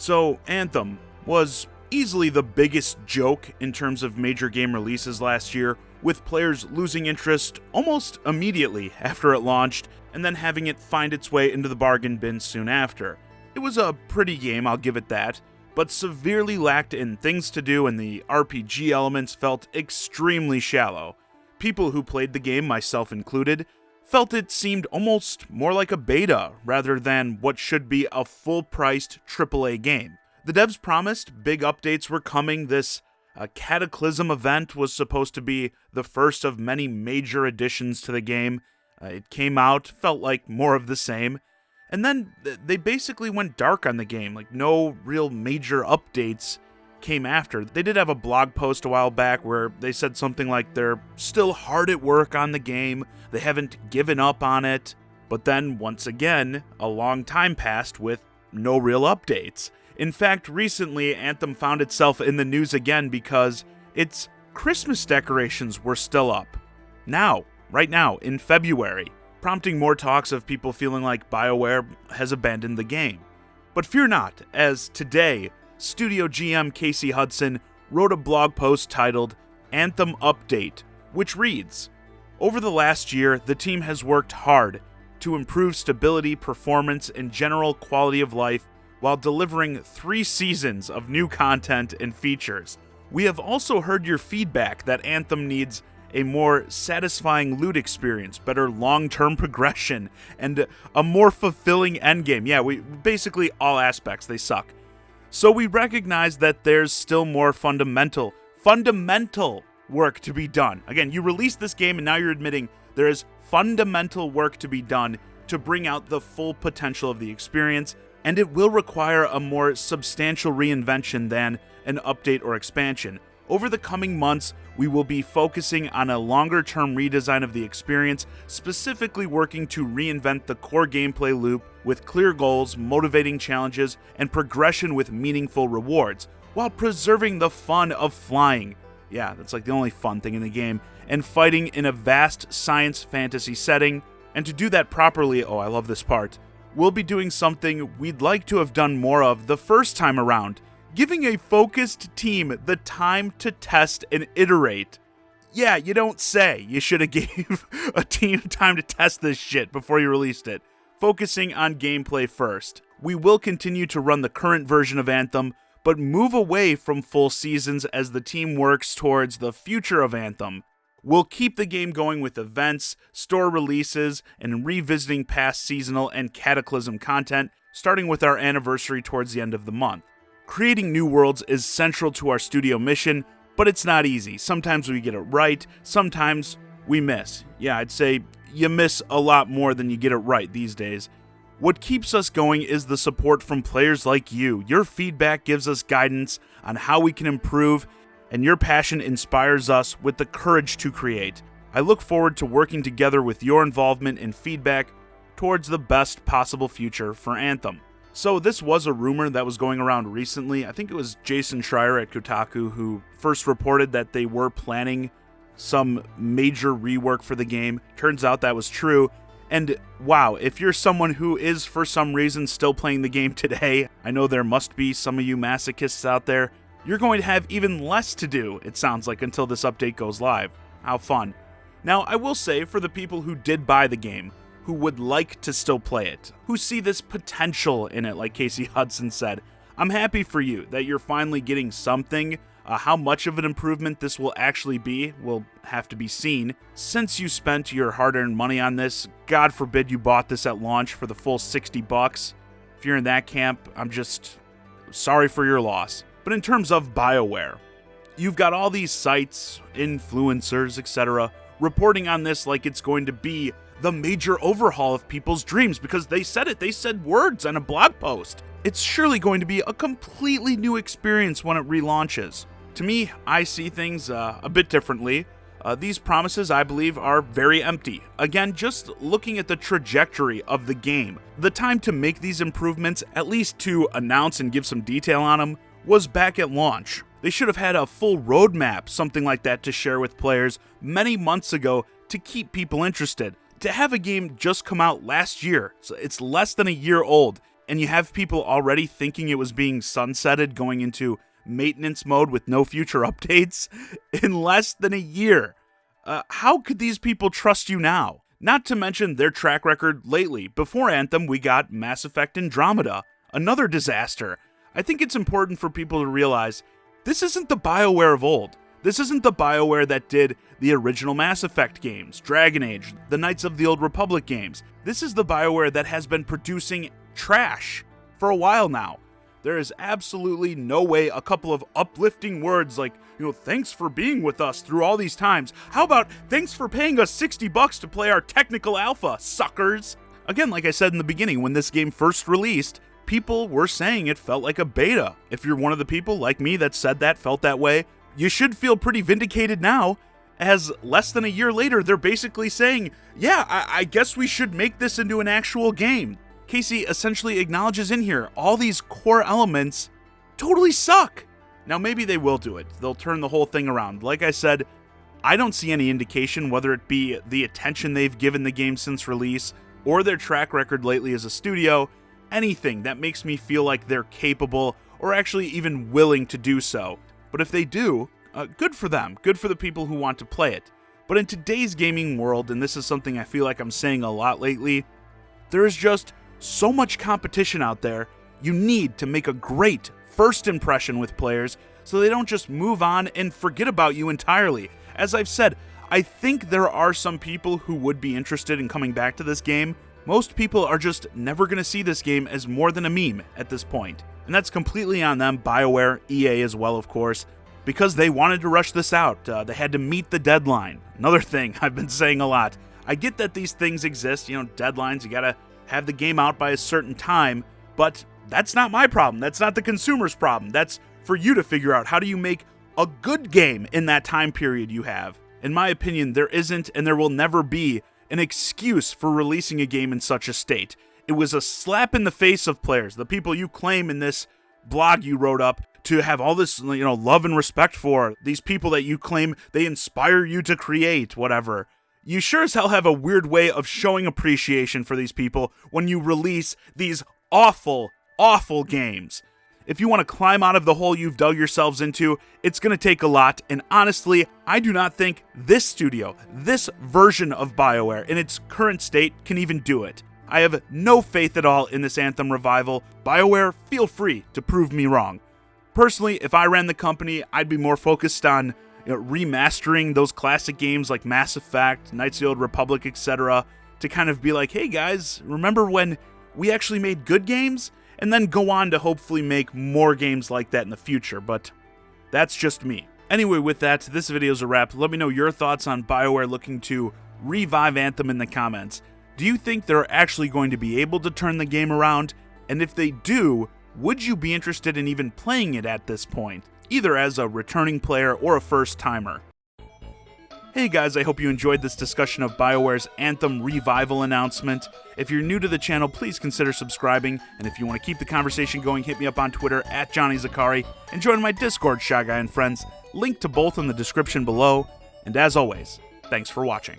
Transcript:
So, Anthem was easily the biggest joke in terms of major game releases last year, with players losing interest almost immediately after it launched, and then having it find its way into the bargain bin soon after. It was a pretty game, I'll give it that, but severely lacked in things to do, and the RPG elements felt extremely shallow. People who played the game, myself included, felt it seemed almost more like a beta rather than what should be a full-priced AAA game. The devs promised big updates were coming. This Cataclysm event was supposed to be the first of many major additions to the game. It came out, felt like more of the same, and then they basically went dark on the game. Like, no real major updates came after. They did have a blog post a while back where they said something like they're still hard at work on the game, they haven't given up on it, but then once again, a long time passed with no real updates. In fact, recently, Anthem found itself in the news again because its Christmas decorations were still up. Right now, in February, prompting more talks of people feeling like BioWare has abandoned the game. But fear not, as today, Studio GM Casey Hudson wrote a blog post titled Anthem Update, which reads, "Over the last year, the team has worked hard to improve stability, performance, and general quality of life while delivering 3 seasons of new content and features. We have also heard your feedback that Anthem needs a more satisfying loot experience, better long-term progression, and a more fulfilling endgame." Yeah, basically all aspects, they suck. So we recognize that there's still more fundamental work to be done. Again, you released this game and now you're admitting there is fundamental work to be done to bring out the full potential of the experience, and it will require a more substantial reinvention than an update or expansion. Over the coming months, we will be focusing on a longer-term redesign of the experience, specifically working to reinvent the core gameplay loop with clear goals, motivating challenges, and progression with meaningful rewards, while preserving the fun of flying. Yeah, that's like the only fun thing in the game, and fighting in a vast science fantasy setting. And to do that properly, oh, I love this part, we'll be doing something we'd like to have done more of the first time around, giving a focused team the time to test and iterate. Yeah, you don't say. You should have gave a team time to test this shit before you released it. Focusing on gameplay first. We will continue to run the current version of Anthem, but move away from full seasons as the team works towards the future of Anthem. We'll keep the game going with events, store releases, and revisiting past seasonal and Cataclysm content, starting with our anniversary towards the end of the month. Creating new worlds is central to our studio mission, but it's not easy. Sometimes we get it right, sometimes we miss. Yeah, I'd say you miss a lot more than you get it right these days. What keeps us going is the support from players like you. Your feedback gives us guidance on how we can improve, and your passion inspires us with the courage to create. I look forward to working together with your involvement and feedback towards the best possible future for Anthem. So this was a rumor that was going around recently. I think it was Jason Schreier at Kotaku who first reported that they were planning some major rework for the game. Turns out that was true. And wow, if you're someone who is for some reason still playing the game today, I know there must be some of you masochists out there, you're going to have even less to do, it sounds like, until this update goes live. How fun. Now, I will say, for the people who did buy the game, who would like to still play it, who see this potential in it, like Casey Hudson said, I'm happy for you that you're finally getting something. How much of an improvement this will actually be will have to be seen. Since you spent your hard-earned money on this, God forbid you bought this at launch for the full $60. If you're in that camp, I'm just sorry for your loss. But in terms of BioWare, you've got all these sites, influencers, etc., reporting on this like it's going to be the major overhaul of people's dreams, because they said it. They said words on a blog post. It's surely going to be a completely new experience when it relaunches. To me, I see things a bit differently. These promises, I believe, are very empty. Again, just looking at the trajectory of the game, the time to make these improvements, at least to announce and give some detail on them, was back at launch. They should have had a full roadmap, something like that, to share with players many months ago to keep people interested. To have a game just come out last year, so it's less than a year old, and you have people already thinking it was being sunsetted, going into maintenance mode with no future updates in less than a year. How could these people trust you now? Not to mention their track record lately. Before Anthem, we got Mass Effect Andromeda, another disaster. I think it's important for people to realize this isn't the BioWare of old. This isn't the BioWare that did the original Mass Effect games, Dragon Age, the Knights of the Old Republic games. This is the BioWare that has been producing trash for a while now. There is absolutely no way a couple of uplifting words like, thanks for being with us through all these times. How about thanks for paying us $60 to play our technical alpha, suckers? Again, like I said in the beginning, when this game first released, people were saying it felt like a beta. If you're one of the people like me that said that, felt that way, you should feel pretty vindicated now, as less than a year later, they're basically saying, yeah, I guess we should make this into an actual game. Casey essentially acknowledges in here all these core elements totally suck. Now, maybe they will do it. They'll turn the whole thing around. Like I said, I don't see any indication, whether it be the attention they've given the game since release or their track record lately as a studio, anything that makes me feel like they're capable or actually even willing to do so. But if they do, good for them. Good for the people who want to play it. But in today's gaming world, and this is something I feel like I'm saying a lot lately, there is just so much competition out there. You need to make a great first impression with players so they don't just move on and forget about you entirely. As I've said, I think there are some people who would be interested in coming back to this game. Most people are just never going to see this game as more than a meme at this point. And that's completely on them, BioWare, EA as well, of course, because they wanted to rush this out. They had to meet the deadline. Another thing I've been saying a lot. I get that these things exist, deadlines, you gotta have the game out by a certain time, but that's not my problem. That's not the consumer's problem. That's for you to figure out. How do you make a good game in that time period you have? In my opinion, there isn't and there will never be an excuse for releasing a game in such a state. It was a slap in the face of players, the people you claim in this blog you wrote up to have all this, love and respect for, these people that you claim they inspire you to create, whatever. You sure as hell have a weird way of showing appreciation for these people when you release these awful, awful games. If you want to climb out of the hole you've dug yourselves into, it's going to take a lot, and honestly, I do not think this studio, this version of BioWare in its current state can even do it. I have no faith at all in this Anthem revival. BioWare, feel free to prove me wrong. Personally, if I ran the company, I'd be more focused on remastering those classic games like Mass Effect, Knights of the Old Republic, etc., to kind of be like, hey guys, remember when we actually made good games? And then go on to hopefully make more games like that in the future, but that's just me. Anyway, with that, this video's a wrap. Let me know your thoughts on BioWare looking to revive Anthem in the comments. Do you think they're actually going to be able to turn the game around? And if they do, would you be interested in even playing it at this point, either as a returning player or a first-timer? Hey guys, I hope you enjoyed this discussion of BioWare's Anthem revival announcement. If you're new to the channel, please consider subscribing, and if you want to keep the conversation going, hit me up on Twitter @JohnnyZakari, and join my Discord, ChiGuy and Friends, link to both in the description below. And as always, thanks for watching.